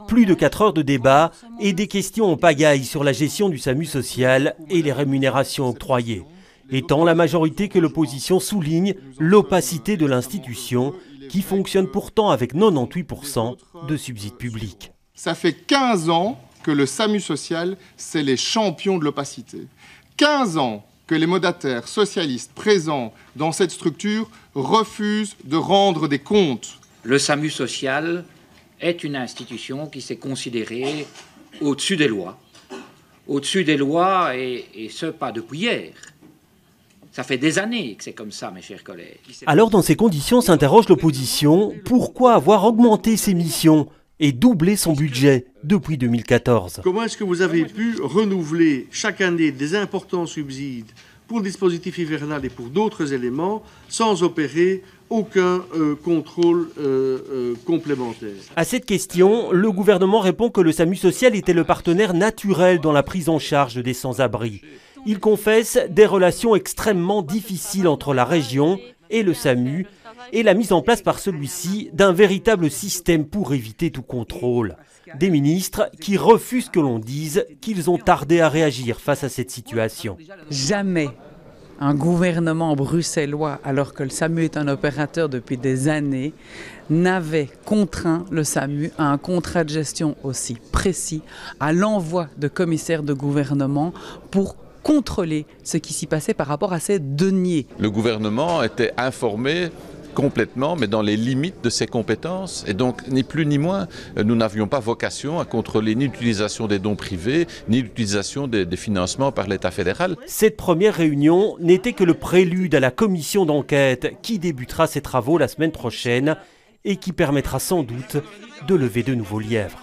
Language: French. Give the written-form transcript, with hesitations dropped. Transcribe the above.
Plus de 4 heures de débat et des questions en pagaille sur la gestion du SAMU social et les rémunérations octroyées. Et tant la majorité que l'opposition souligne l'opacité de l'institution qui fonctionne pourtant avec 98% de subsides publics. Ça fait 15 ans que le SAMU social, c'est les champions de l'opacité. 15 ans que les mandataires socialistes présents dans cette structure refusent de rendre des comptes. Le SAMU social est une institution qui s'est considérée au-dessus des lois. Au-dessus des lois, et ce, pas depuis hier. Ça fait des années que c'est comme ça, mes chers collègues. Alors, dans ces conditions, s'interroge l'opposition. Pourquoi avoir augmenté ses missions et doublé son budget depuis 2014? Comment est-ce que vous avez pu renouveler chaque année des importants subsides pour le dispositif hivernal et pour d'autres éléments sans opérer aucun contrôle complémentaire? À cette question, le gouvernement répond que le SAMU social était le partenaire naturel dans la prise en charge des sans-abri. Il confesse des relations extrêmement difficiles entre la région et le SAMU et la mise en place par celui-ci d'un véritable système pour éviter tout contrôle. Des ministres qui refusent que l'on dise qu'ils ont tardé à réagir face à cette situation. Jamais un gouvernement bruxellois, alors que le SAMU est un opérateur depuis des années, n'avait contraint le SAMU à un contrat de gestion aussi précis, à l'envoi de commissaires de gouvernement pour contrôler ce qui s'y passait par rapport à ces deniers. Le gouvernement était informé complètement, mais dans les limites de ses compétences. Et donc, ni plus ni moins, nous n'avions pas vocation à contrôler ni l'utilisation des dons privés, ni l'utilisation des financements par l'État fédéral. Cette première réunion n'était que le prélude à la commission d'enquête qui débutera ses travaux la semaine prochaine et qui permettra sans doute de lever de nouveaux lièvres.